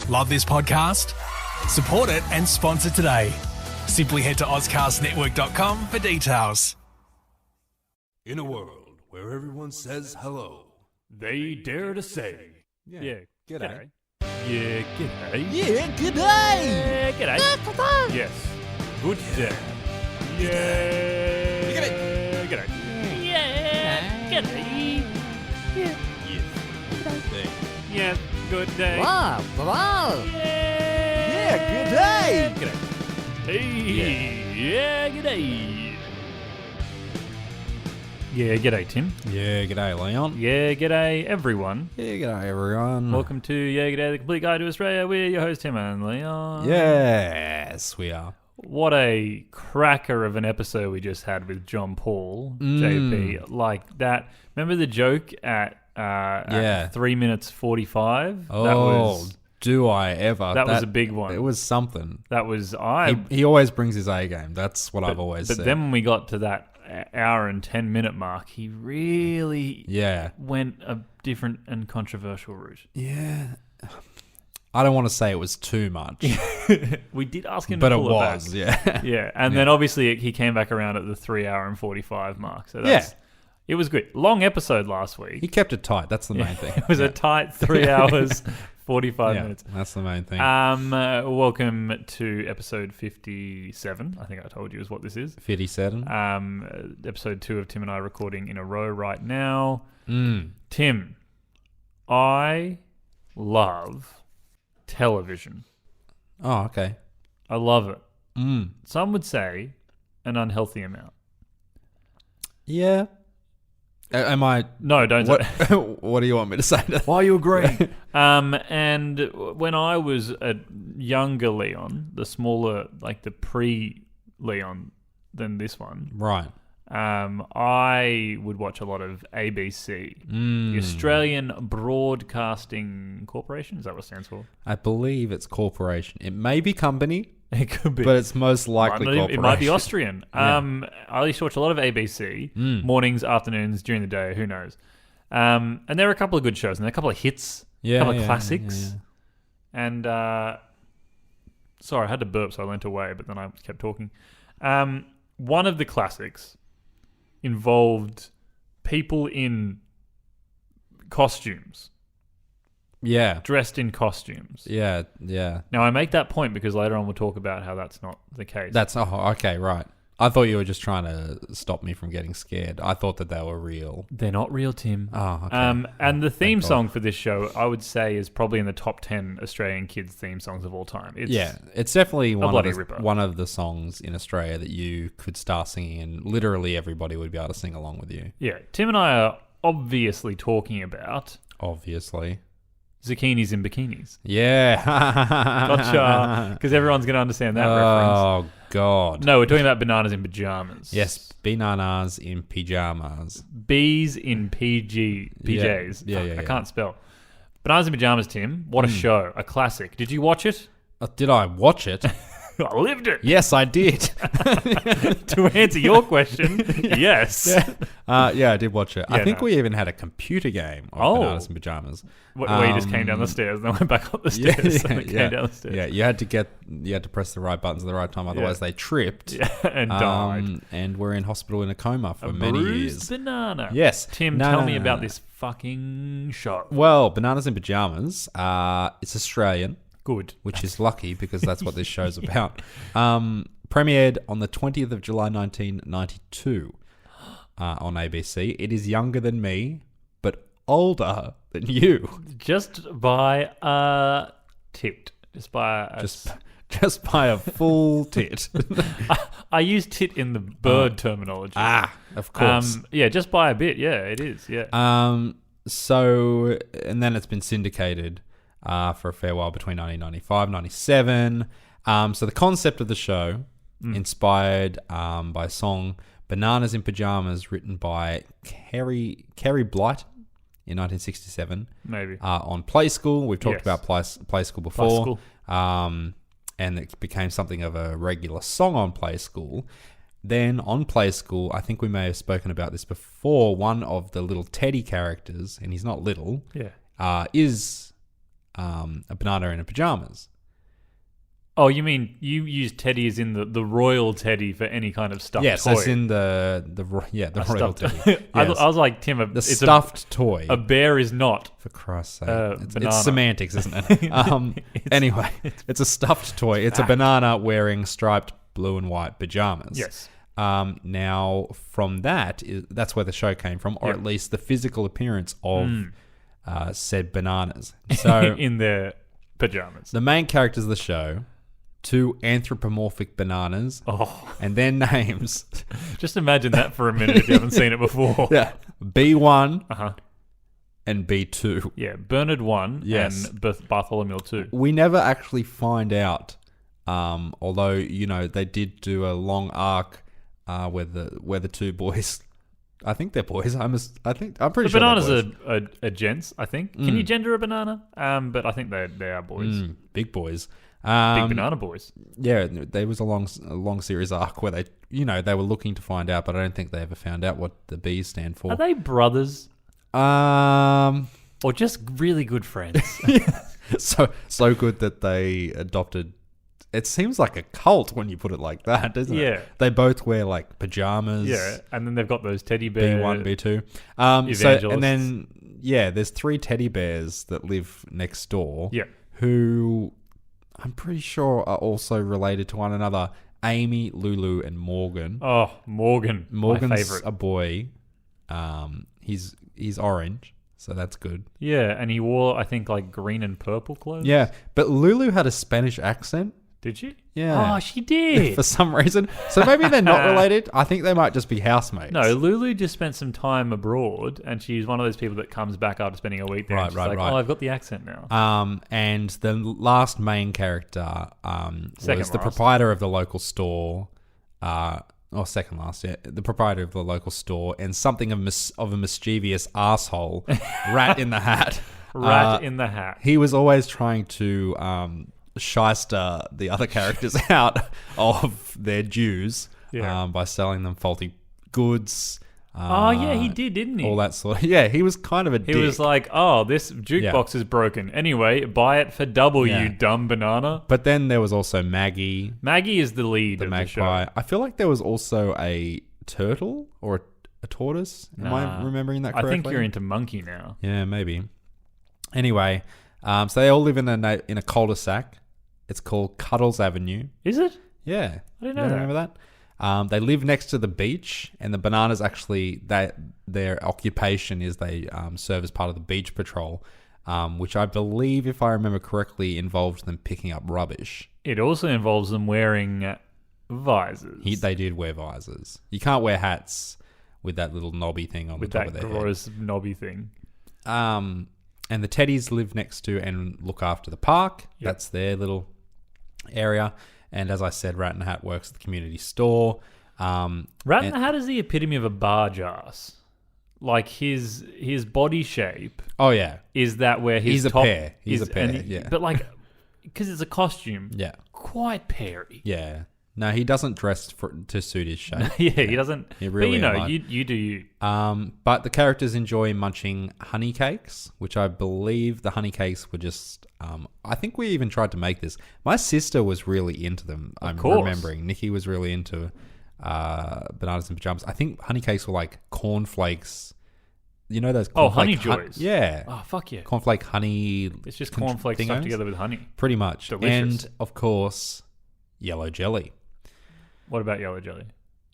Love this podcast? Support it and sponsor today. Simply head to auscastnetwork.com for details. In a world where everyone says hello, they dare to say, g'day. Yeah, g'day. Yeah, good day. Yeah, g'day. Yes. Good day. Yeah. G'day. G'day. Yeah. G'day. Yeah. Yeah. Good day. Wow, wow. Yeah. Good day. G'day. Hey. Yeah. G'day. Yeah. G'day, Tim. Yeah, g'day, Leon. Yeah. G'day, everyone. Yeah, g'day, everyone. Welcome to Yeah G'day, the complete guide to Australia. We're your host, Tim and Leon. Yes, we are. What a cracker of an episode we just had with John Paul, JP. Like that. Remember the joke at 3 minutes 45? Oh, do I ever. That was a big one. It was something. That was... He always brings his A game. That's what I've always said. But then when we got to that hour and 10 minute mark, he really went a different and controversial route. Yeah. I don't want to say it was too much. We did ask him but to pull it was, back. Yeah. And then obviously he came back around at the 3 hour and 45 mark. So it was good. Long episode last week. He kept it tight. That's the main thing. It was a tight 3 hours, 45 minutes. That's the main thing. Welcome to episode 57. I think I told you is what this is. 57. Episode 2 of Tim and I recording in a row right now. Mm. Tim, I love television. Oh, okay. I love it. Mm. Some would say an unhealthy amount. Yeah. Am I... No, don't what, say. What do you want me to say to that? Why are you agreeing? And when I was a younger Leon, the smaller, like the pre-Leon than this one, Right. I would watch a lot of ABC, the Australian Broadcasting Corporation. Is that what it stands for? I believe it's corporation. It may be company, It could be. but it's most likely corporation. It might be Austrian. I used to watch a lot of ABC, mornings, afternoons, during the day, who knows. And there are a couple of good shows, and there are a couple of hits, a couple of classics. Yeah. And, sorry, I had to burp, so I leant away, but then I kept talking. One of the classics involved people in costumes. Yeah. Dressed in costumes. Yeah. Now, I make that point because later on we'll talk about how that's not the case. Okay, right. I thought you were just trying to stop me from getting scared. I thought that they were real. They're not real, Tim. Oh, okay. And the theme song for this show, I would say, is probably in the top 10 Australian kids' theme songs of all time. It's definitely ripper. one of the songs in Australia that you could start singing and literally everybody would be able to sing along with you. Yeah. Tim and I are obviously talking about... Obviously. Zucchinis in bikinis. Yeah. Gotcha. Because everyone's going to understand that reference. Oh, God. No, we're talking about bananas in pajamas. Yes, bananas in pyjamas. Bees in PJs. Yeah. I can't spell. Bananas in pajamas, Tim. What a show. A classic. Did you watch it? Did I watch it? I lived it. Yes, I did. To answer your question, yes. Yeah, I did watch it. Yeah, I think we even had a computer game of Bananas in Pajamas. Where you just came down the stairs and then went back up the stairs and then came down the stairs. Yeah, you had to press the right buttons at the right time, otherwise they tripped and died. And were in hospital in a coma for many years. Banana. Yes. Tim, tell me about this fucking show. Well, Bananas in Pajamas, it's Australian. Good. Which is lucky because that's what this show's about. Premiered on the 20th of July 1992 on ABC. It is younger than me, but older than you. Just by a tit. Just by a full tit. I use tit in the bird terminology. Of course. Just by a bit. Yeah, it is. Yeah. So, and then it's been syndicated for a fair while between 1995 and 97. So the concept of the show, inspired by a song, Bananas in Pyjamas, written by Kerry Blight in 1967. Maybe. On Play School. We've talked about Play School before. Play School. And it became something of a regular song on Play School. Then on Play School, I think we may have spoken about this before, one of the little Teddy characters, and he's not little, is a banana in her pajamas. Oh, you mean you use teddy as in the royal teddy for any kind of stuffed toy? Yes, that's in the royal teddy. Yes. I was like, Tim, it's stuffed toy. A bear is not. For Christ's sake. Banana. It's semantics, isn't it? Anyway, it's a stuffed toy. It's a banana wearing striped blue and white pajamas. Yes. Now, from that's where the show came from, or at least the physical appearance of said bananas. So in their pajamas. The main characters of the show, 2 anthropomorphic bananas, and their names. Just imagine that for a minute if you haven't seen it before. Yeah, B1 and B2. Yeah, Bernard 1 Yes. and Bartholomew 2. We never actually find out, although they did do a long arc where the 2 boys. I think they're boys. I'm pretty sure bananas they're boys. are gents, I think. Can you gender a banana? But I think they are boys. Big boys. Big banana boys. Yeah, there was a long series arc where they were looking to find out, but I don't think they ever found out what the B's stand for. Are they brothers? Or just really good friends? So good that they adopted. It seems like a cult when you put it like that, doesn't it? Yeah. They both wear like pajamas. Yeah, and then they've got those teddy bears. B1, B2. And then there's 3 teddy bears that live next door. Yeah. Who I'm pretty sure are also related to one another. Amy, Lulu, and Morgan. Oh, Morgan's my favorite. A boy. He's orange, so that's good. Yeah, and he wore, I think, like green and purple clothes. Yeah, but Lulu had a Spanish accent. Did she? Yeah. Oh, she did. For some reason. So maybe they're not related. I think they might just be housemates. No, Lulu just spent some time abroad, and she's one of those people that comes back after spending a week there. Right. Oh, I've got the accent now. And the last main character was the proprietor of the local store. Second last, yeah. The proprietor of the local store and something of a mischievous asshole, Rat in the Hat. Rat in the Hat. He was always trying to shyster the other characters out of their dues by selling them faulty goods. He did, didn't he? All that sort of... Yeah, he was kind of a dick. He was like, this jukebox is broken. Anyway, buy it for double, you dumb banana. But then there was also Maggie. Maggie is the lead of magpie. the show. I feel like there was also a turtle or a tortoise. Am I remembering that correctly? I think you're into monkey now. Yeah, maybe. Anyway, so they all live in a cul-de-sac. It's called Cuddles Avenue. Is it? Yeah. I didn't know that. Remember that? They live next to the beach, and the bananas actually, their occupation is they serve as part of the beach patrol, which I believe, if I remember correctly, involved them picking up rubbish. It also involves them wearing visors. They did wear visors. You can't wear hats with that little knobby thing on the top of their head. With that gross knobby thing. And the teddies live next to and look after the park. Yep. That's their little area. And as I said, Rat in the Hat works at the community store. Rat in the Hat is the epitome of a barge ass. Like his body shape. Oh yeah, is that where his he's top a pear? He's a pear. Yeah, but like because it's a costume. Yeah, quite peary. Yeah. No, he doesn't dress to suit his shape. Yeah, he doesn't. He really but you do you. But the characters enjoy munching honey cakes, which I believe the honey cakes were just... I think we even tried to make this. My sister was really into them. I'm remembering. Nikki was really into bananas in pajamas. I think honey cakes were like cornflakes. You know those cornflake... honey joys. Yeah. Oh, fuck yeah. Cornflake honey... It's just cornflakes stuck together with honey. Pretty much. Delicious. And, of course, yellow jelly. What about yellow jelly?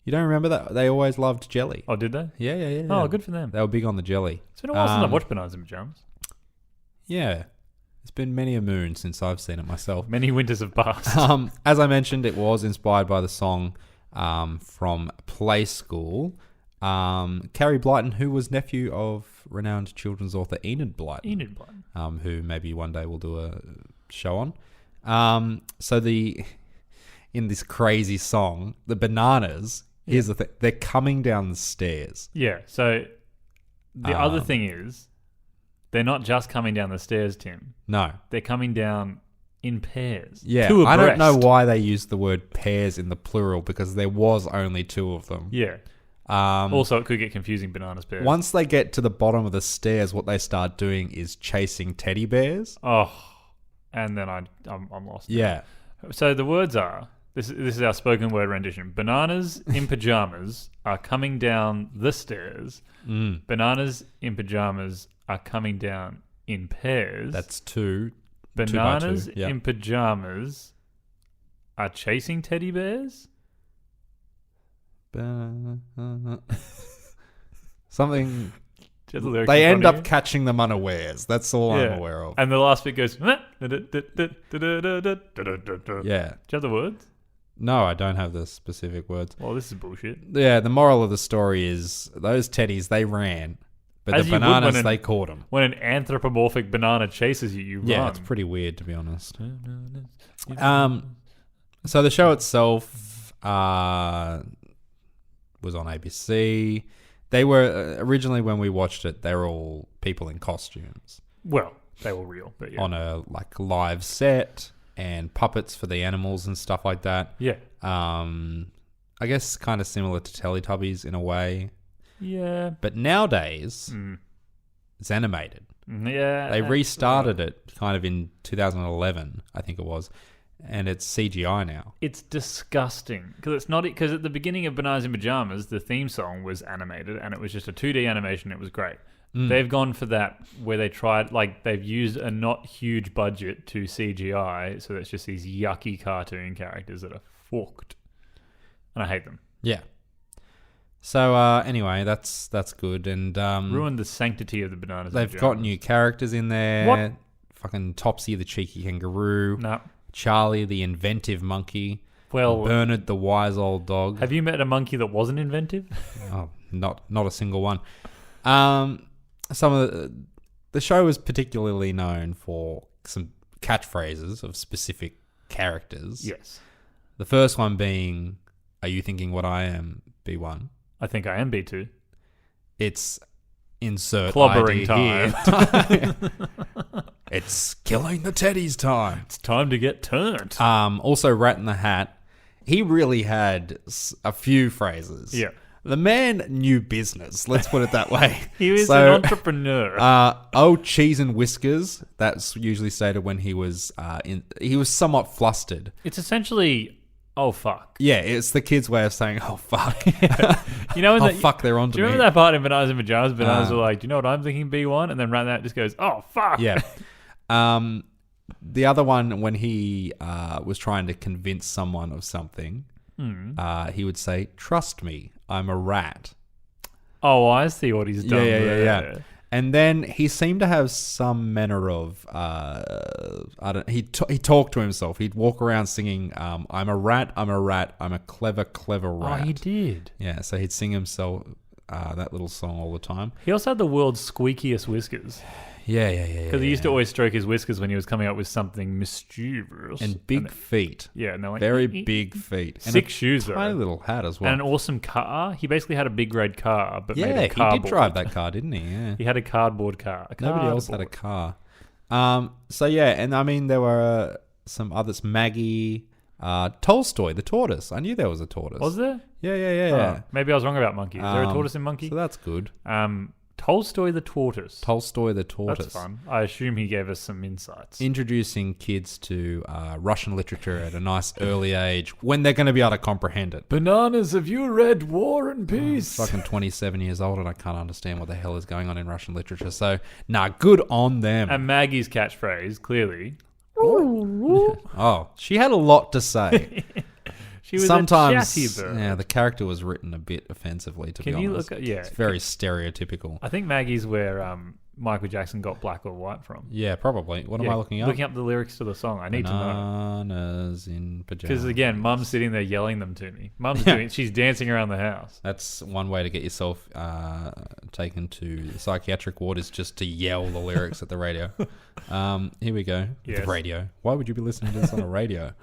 You don't remember that? They always loved jelly. Oh, did they? Yeah. Oh, good for them. They were big on the jelly. It's been a while since I've watched Bananas in Pajamas. Yeah. It's been many a moon since I've seen it myself. Many winters have passed. As I mentioned, it was inspired by the song from Play School. Carrie Blyton, who was nephew of renowned children's author Enid Blyton. Who maybe one day we'll do a show on. In this crazy song, the bananas, here's the thing, they're coming down the stairs. Yeah, so the other thing is, they're not just coming down the stairs, Tim. No. They're coming down in pairs. Yeah, I don't know why they used the word pairs in the plural, because there was only 2 of them. Yeah. Also, it could get confusing, bananas pairs. Once they get to the bottom of the stairs, what they start doing is chasing teddy bears. Oh. and then I'm lost. Yeah. So the words are, this is our spoken word rendition. Bananas in pajamas are coming down the stairs. Bananas in pajamas are coming down in pairs. That's two. Bananas 2 by 2. Yep. in pajamas are chasing teddy bears. Something. Just the lyrics They in end front of up catching them unawares. That's all I'm aware of. And the last bit goes. Yeah. Do you Yeah. have the words? No, I don't have the specific words. Well, this is bullshit. Yeah, the moral of the story is those teddies, they ran. But As the you would bananas, when they caught them. When an anthropomorphic banana chases you, you Yeah, run. it's pretty weird, to be honest. So the show itself was on ABC. They were originally, when we watched it, they were all people in costumes Well, they were real, but yeah. on a live set and puppets for the animals and stuff like that. Yeah. I guess kind of similar to Teletubbies in a way. Yeah. But nowadays, it's animated. Yeah. They restarted it kind of in 2011, I think it was, and it's CGI now. It's disgusting because it's not because at the beginning of Bananas in Pajamas, the theme song was animated and it was just a 2D animation. It was great. They've gone for that where they tried they've used a not huge budget to CGI, so it's just these yucky cartoon characters that are fucked, and I hate them. Yeah. So anyway, that's good, and Ruined the sanctity of the Bananas. they've got new characters in there. What? Fucking Topsy the cheeky kangaroo. No. Charlie the inventive monkey. Well, Bernard the wise old dog. have you met a monkey that wasn't inventive? Oh, not a single one. Some of the show was particularly known for some catchphrases of specific characters. Yes. The first one being, "Are you thinking what I am, B1?" I think I am B2. It's insert Clobbering idea here. It's killing the teddies time. It's time to get turned. Also, Rat in the Hat. He really had a few phrases. Yeah. The man knew business. Let's put it that way. He was an entrepreneur. Oh, cheese and whiskers. That's usually stated when he was he was somewhat flustered. It's essentially, oh fuck. Yeah, it's the kid's way of saying, oh fuck. You know, Oh fuck, they're on to do you me. remember that part in Bananas in Pajamas? Bananas were like, do you know what I'm thinking, B1? And then Rat in the Hat just goes, oh fuck. Yeah. The other one, when he was trying to convince someone of something, he would say, "Trust me, I'm a rat." Oh, I see what he's done. Yeah. And then he seemed to have some manner of he talked to himself. He'd walk around singing, "I'm a rat, I'm a rat, I'm a clever, clever rat." Oh, he did. Yeah, so he'd sing himself that little song all the time. He also had the world's squeakiest whiskers. Yeah. Because he used to always stroke his whiskers when he was coming up with something mischievous. And big feet. Yeah, and they're like, Very big feet. And sick shoes, though. tiny little hat as well. And an awesome car. He basically had a big red car, but made Yeah, of he cardboard. did drive that car, didn't he? Yeah. He had a cardboard car. Nobody else had a car. So yeah, and I mean there were some others. Maggie, Tolstoy, the tortoise. I knew there was a tortoise. Was there? Yeah. Oh, maybe I was wrong about Monkey. Is there a tortoise in Monkey? So that's good. Tolstoy the tortoise. Tolstoy the tortoise. That's fun. I assume he gave us some insights. Introducing kids to Russian literature at a nice early age when they're going to be able to comprehend it. Bananas, have you read War and Peace? I'm fucking 27 years old and I can't understand what the hell is going on in Russian literature. So, good on them. And Maggie's catchphrase, clearly. Oh, she had a lot to say. She was Sometimes, a chatty bird. yeah, the character was written a bit offensively, to be Can you honest. look at, yeah. It's very stereotypical. I think Maggie's where Michael Jackson got Black or White from. Yeah, probably. What am I looking up? Looking up the lyrics to the song. I need to know. Bananas in pajamas. Because again, Mum's sitting there yelling them to me. She's dancing around the house. That's one way to get yourself taken to the psychiatric ward, is just to yell the lyrics at the radio. Here we go. Yes. The radio. Why would you be listening to this on a radio?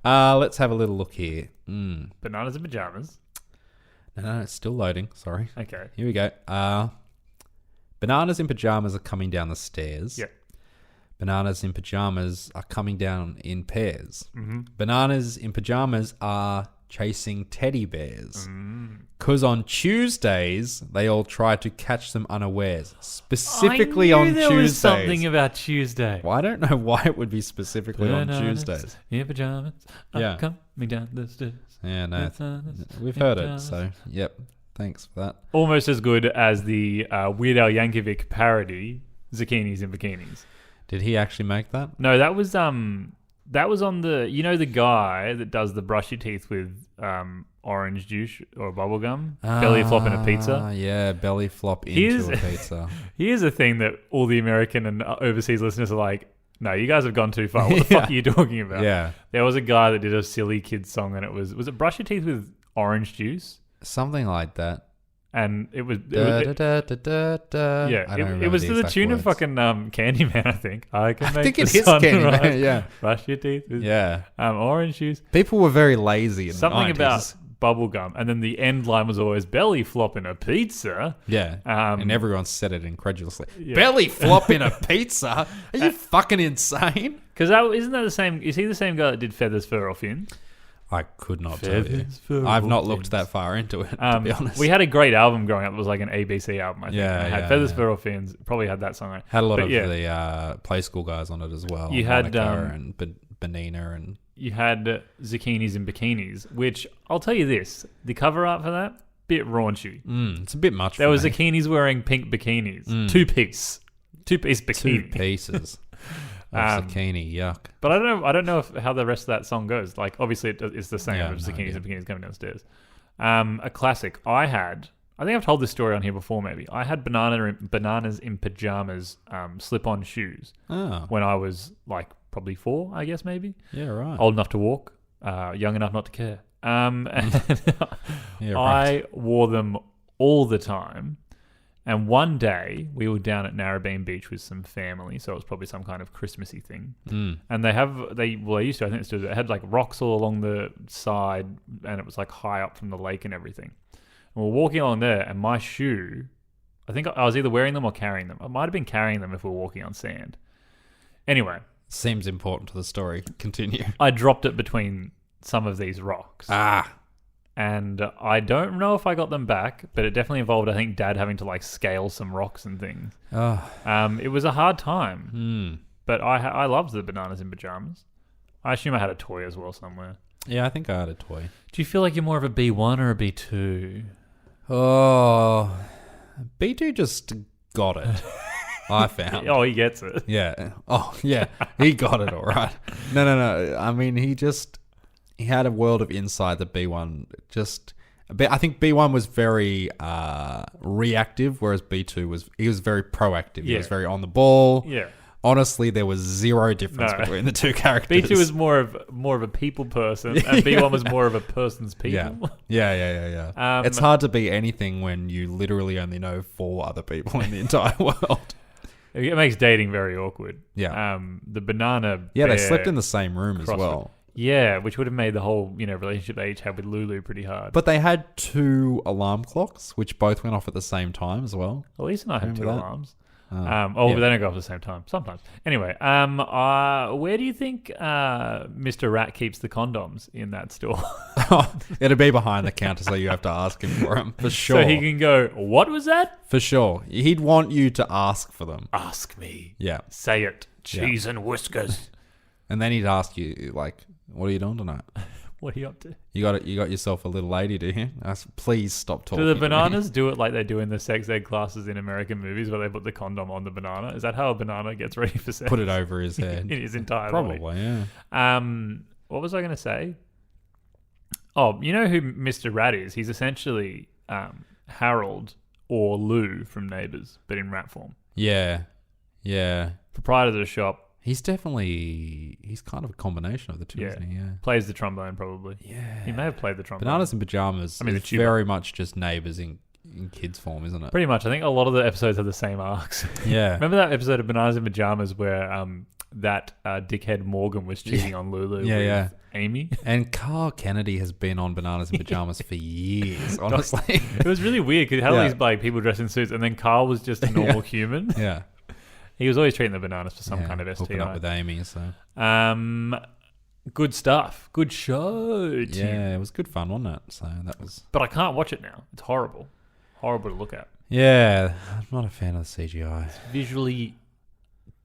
Let's have a little look here. Bananas in pajamas. No, it's still loading. Sorry. Okay. Here we go. Bananas in pajamas are coming down the stairs. Yeah. Bananas in pajamas are coming down in pairs. Mm-hmm. Bananas in pajamas are chasing teddy bears. Because on Tuesdays, they all try to catch them unawares. Specifically I on knew there Tuesdays. was something about Tuesday. Well, I don't know why it would be specifically on Tuesdays. In pajamas, Yeah. coming down the stairs. Yeah, no. We've heard it, so yep. Thanks for that. Almost as good as the Weird Al Yankovic parody, Zucchinis in Bikinis. Did he actually make that? No, that was on the, you know, the guy that does the brush your teeth with orange juice or bubble gum, belly flop in a pizza. Yeah, belly flop into a pizza. Here's a thing that all the American and overseas listeners are like, no, you guys have gone too far. What the fuck are you talking about? Yeah. There was a guy that did a silly kids song, and it was it brush your teeth with orange juice? Something like that. And it was Yeah, it was to the tune of fucking Candyman, I think. I think it is Candyman, yeah. Brush your teeth with Yeah. orange juice. People were very lazy in Something the 90s. about bubble gum, and then the end line was always belly flop in a pizza. Yeah. Um, and everyone said it incredulously. Yeah. Belly flop in a pizza? Are you fucking insane? Because isn't that the same? Is he the same guy that did Feathers, Fur, or Fin? I could not tell you. Feathers, fur, I've or not looked fins. that far into it, to be honest. We had a great album growing up. It was like an ABC album, I think. Yeah, And it had yeah, Feathers, yeah. Fur, or Fins. Probably had that song on it. Had a lot But of yeah, the Play School guys on it as well. You had, Monica and Benina and... you had Zucchinis in Bikinis, which I'll tell you this: the cover art for that, bit raunchy. it's a bit much There for was me. Zucchinis wearing pink bikinis, two-piece bikini. Two pieces of zucchini, yuck. But I don't know how the rest of that song goes. Like, obviously, it's the same Yeah, as no Zucchinis idea. and Bikinis coming downstairs. A classic. I think I've told this story on here before, maybe. I had bananas in pajamas, slip-on shoes Oh, when I was, like, probably 4, I guess, maybe. yeah, right. Old enough to walk, young enough not to care. And Yeah, right. I wore them all the time. And one day we were down at Narrabeen Beach with some family, so it was probably some kind of Christmassy thing. And they used to, I think it's still, it had like rocks all along the side, and it was like high up from the lake and everything. And we're walking along there, and my shoe, I think I was either wearing them or carrying them. I might have been carrying them if we were walking on sand. Anyway, Seems important to the story. Continue. I dropped it between some of these rocks. And I don't know if I got them back, but it definitely involved, I think, Dad having to like scale some rocks and things. It was a hard time, but I loved the bananas in pajamas. I assume I had a toy as well somewhere. Yeah, I think I had a toy. Do you feel like you're more of a B1 or a B2? Oh, B2 just got it. I found. Oh, he gets it. Yeah. Oh, yeah. He got it all right. No. I mean, he had a world of insight that B1 I think B1 was very reactive, whereas B2 was very proactive. He Yeah. was very on the ball. Yeah. Honestly, there was zero difference between the two characters. B2 was more of a people person, and B1 was more of a person's people. Yeah. It's hard to be anything when you literally only know 4 other people in the entire world. It makes dating very awkward. Yeah. The banana. Yeah, they bear slept in the same room as crossword. well. Yeah, which would have made the whole relationship they each had with Lulu pretty hard. But they had 2 alarm clocks, which both went off at the same time as well. At least I have 2 Remember that? alarms. Yeah. But they don't go off at the same time. Sometimes. Anyway, where do you think Mr. Rat keeps the condoms in that store? It'll be behind the counter, so you have to ask him for them, for sure. So he can go, what was that? For sure. He'd want you to ask for them. Ask me. Yeah. Say it. Cheese and whiskers. And then he'd ask you, like, what are you doing tonight? What are you up to? You got yourself a little lady, do you? Please stop talking. Do the to me." bananas do it like they do in the sex ed classes in American movies where they put the condom on the banana? Is that how a banana gets ready for sex? Put it over his head. In his entire body. Probably, yeah. What was I going to say? Oh, you know who Mr. Rat is? He's essentially Harold or Lou from Neighbours, but in rat form. Yeah. Proprietor of the shop. He's kind of a combination of the two, isn't he? Yeah. Plays the trombone, probably. Yeah. He may have played the trombone. Bananas in Pyjamas the is tuba. very much just Neighbours in kids form, isn't it? Pretty much. I think a lot of the episodes have the same arcs. Yeah. Remember that episode of Bananas in Pyjamas where that dickhead Morgan was cheating on Lulu with Amy? And Carl Kennedy has been on Bananas in Pyjamas for years, honestly. It was really weird because it had all these like people dressed in suits, and then Carl was just a normal human. Yeah. He was always treating the bananas for some kind of STI. Hooking up with Amy, so. Good stuff. Good show, Tim. Yeah, it was good fun, wasn't it? So that was. But I can't watch it now. It's horrible. Horrible to look at. Yeah, I'm not a fan of the CGI. It's visually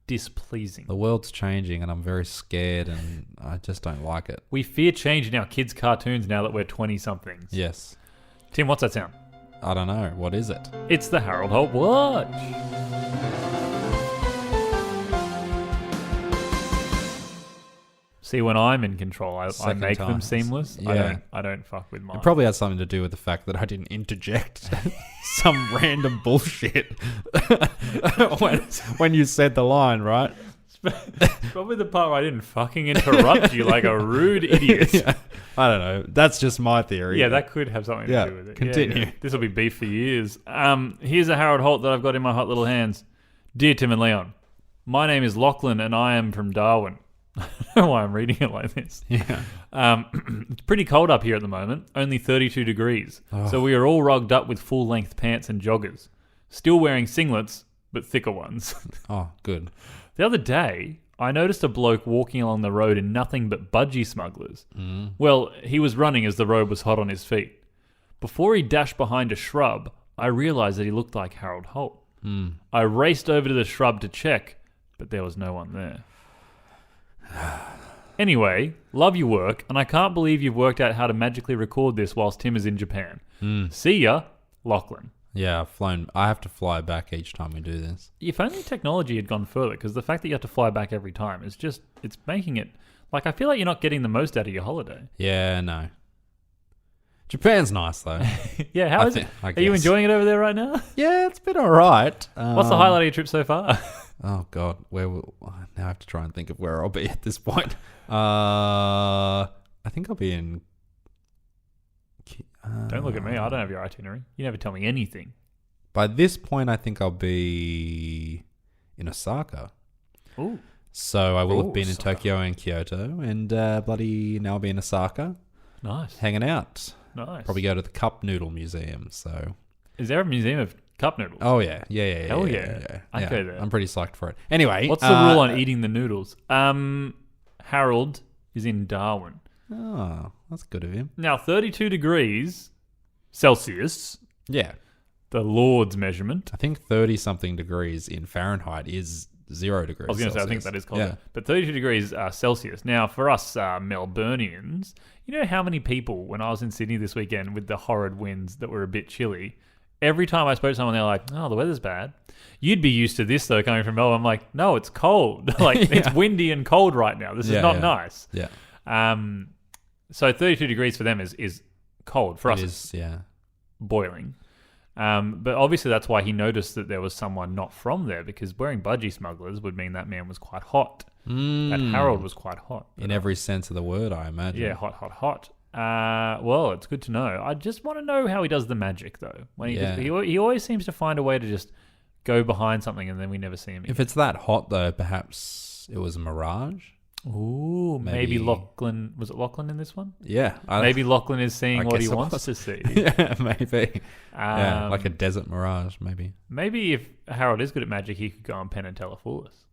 displeasing. The world's changing, and I'm very scared, and I just don't like it. We fear change in our kids' cartoons now that we're 20-somethings. Yes. Tim, what's that sound? I don't know. What is it? It's the Harold Holt Watch. See, when I'm in control, I Second make them time. seamless. Yeah. I don't fuck with mine. It probably has something to do with the fact that I didn't interject some random bullshit when you said the line, right? It's probably the part where I didn't fucking interrupt you like a rude idiot. Yeah. I don't know. That's just my theory. Yeah, that could have something to do with it. Continue. Yeah. This will be beef for years. Here's a Harold Holt that I've got in my hot little hands. Dear Tim and Leon, my name is Lachlan and I am from Darwin. I don't know why I'm reading it like this. Yeah. It's pretty cold up here at the moment, only 32 degrees. Oh. So we are all rugged up with full-length pants and joggers. Still wearing singlets, but thicker ones. Oh, good. The other day, I noticed a bloke walking along the road in nothing but budgie smugglers. Well, he was running as the road was hot on his feet. Before he dashed behind a shrub, I realised that he looked like Harold Holt. I raced over to the shrub to check, but there was no one there. Anyway, love your work, and I can't believe you've worked out how to magically record this whilst Tim is in Japan. See ya, Lachlan. Yeah, I've flown. I have to fly back each time we do this. If only technology had gone further, because the fact that you have to fly back every time is just, it's making it, like, I feel like you're not getting the most out of your holiday. Yeah, no. Japan's nice, though. Yeah, how is it? I Are you guess. enjoying it over there right now? Yeah, it's been all right. What's the highlight of your trip so far? Oh, God. Now I have to try and think of where I'll be at this point. I think I'll be in... Don't look at me. I don't have your itinerary. You never tell me anything. By this point, I think I'll be in Osaka. Ooh. So I will have been in Osaka. Tokyo and Kyoto, and bloody now I'll be in Osaka, Nice. hanging out. Nice. Probably go to the Cup Noodle Museum. So. Is there a museum of cup noodles? Oh yeah. Hell yeah. I'd go there. I'm pretty psyched for it. Anyway, What's the rule on eating the noodles? Harold is in Darwin. Oh, that's good of him. Now, 32 degrees Celsius, Yeah, the Lord's measurement. I think 30-something degrees in Fahrenheit is 0 degrees. I was going to say, I think Celsius. that is cold. Yeah. But 32 degrees Celsius. Now, for us Melburnians, you know how many people, when I was in Sydney this weekend with the horrid winds that were a bit chilly, every time I spoke to someone, they're like, oh, the weather's bad. You'd be used to this, though, coming from Melbourne. I'm like, no, it's cold. It's windy and cold right now. This is not nice. Yeah. So 32 degrees for them is cold. For us, It it's is, yeah. boiling. But obviously that's why he noticed that there was someone not from there, because wearing budgie smugglers would mean that man was quite hot. That Harold was quite hot. In every sense of the word, I imagine. Yeah, hot. Well, it's good to know. I just want to know how he does the magic, though. When he always seems to find a way to just go behind something and then we never see him again. If it's that hot, though, perhaps it was a mirage? Ooh, maybe Maybe- Lachlan... Was it Lachlan in this one? Yeah. Maybe Lachlan is seeing I what he guess it wants was. to see. Yeah, maybe. Yeah, like a Um, desert mirage, maybe. Maybe if Harold is good at magic, he could go on Penn and Teller fool us.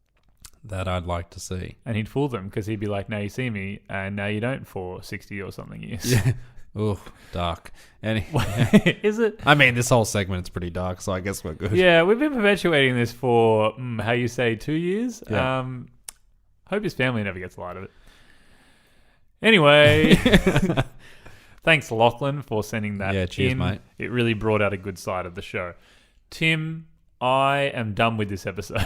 That I'd like to see. And he'd fool them, because he'd be like, now you see me, and now you don't for 60 or something years. Yeah. Ooh, dark. Is it? I mean, this whole segment's pretty dark, so I guess we're good. Yeah, we've been perpetuating this for, how you say, 2 years. Yeah. Hope his family never gets light of it. Anyway, thanks, Lachlan, for sending that Yeah, cheers, in. mate. It really brought out a good side of the show. Tim, I am done with this episode.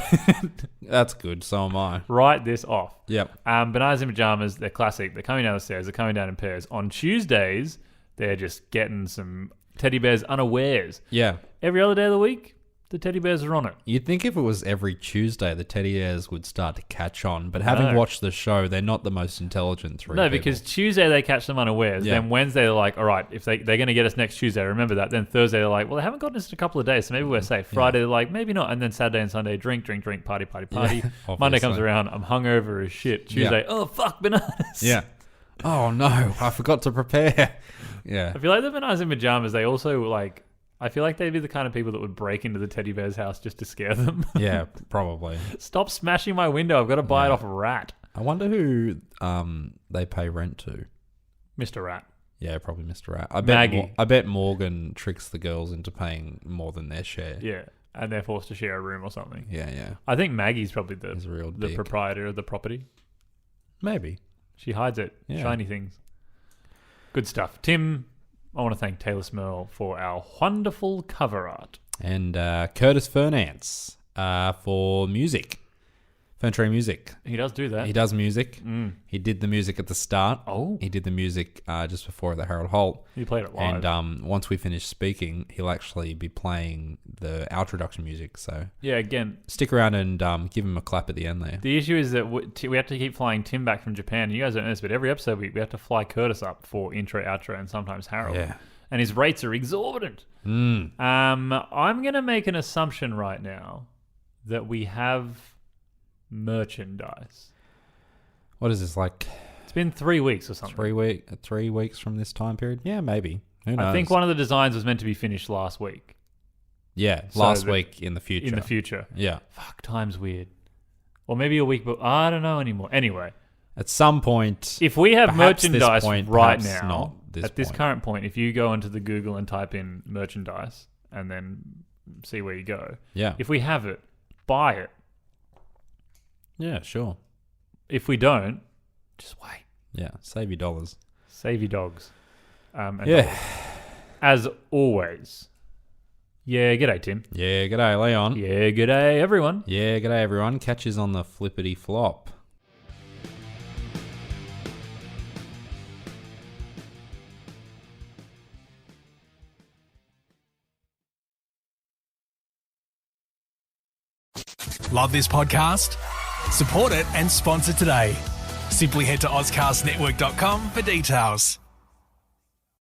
That's good. So am I. Write this off. Yep. Bananas in pajamas, they're classic. They're coming down the stairs. They're coming down in pairs. On Tuesdays, they're just getting some teddy bears unawares. Yeah. Every other day of the week, the teddy bears are on it. You'd think if it was every Tuesday, the teddy bears would start to catch on. But having No. watched the show, they're not the most intelligent three No, people. because Tuesday they catch them unawares. Yeah. Then Wednesday they're like, all right, if they're going to get us next Tuesday, remember that. Then Thursday they're like, well, they haven't gotten us in a couple of days, so maybe we're safe. Friday they're like, maybe not. And then Saturday and Sunday, drink, party. Yeah, Monday comes obviously. around, I'm hungover as shit. Tuesday, oh, fuck, bananas. Yeah. Oh, no. I forgot to prepare. Yeah. I feel like the bananas in pajamas, they also like... I feel like they'd be the kind of people that would break into the teddy bear's house just to scare them. Yeah, probably. Stop smashing my window. I've got to buy it off a rat. I wonder who they pay rent to. Mr. Rat. Yeah, probably Mr. Rat. I Maggie. bet Morgan tricks the girls into paying more than their share. Yeah, and they're forced to share a room or something. Yeah. I think Maggie's probably He's a real the dick. proprietor of the property. Maybe. She hides it. Yeah. Shiny things. Good stuff. Tim, I want to thank Teylor Smirl for our wonderful cover art. And Curtis Fernance for music. Ferntree music. He does do that. He does music. He did the music at the start. Oh. He did the music just before the Harold Holt. He played it live. And once we finish speaking, he'll actually be playing the introduction music. So yeah, again, stick around and give him a clap at the end there. the issue is that we have to keep flying Tim back from Japan. You guys don't know this, but every episode we have to fly Curtis up for intro, outro, and sometimes Harold. Yeah. And his rates are exorbitant. I'm going to make an assumption right now that we have merchandise. What is this, like It's been 3 weeks or something. 3 weeks from this time period? Yeah, maybe. Who knows? I think one of the designs was meant to be finished last week. Yeah, So last that- week in the future. In the future. Yeah. Fuck, time's weird. Or maybe a week, but I don't know anymore. Anyway, At some point, if we have perhaps this merchandise point, right perhaps now, not this at this point. current point, if you go into the Google and type in merchandise and then see where you go, Yeah. if we have it, buy it. Yeah, sure. If we don't, just wait. Yeah, save your dollars. Save your dogs. And Yeah. dollars. As always. Yeah, g'day, Tim. Yeah, g'day, Leon. Yeah, g'day, everyone. Yeah, g'day, everyone. Catches on the flippity flop. Love this podcast? Support it and sponsor today. Simply head to AuscastNetwork.com for details.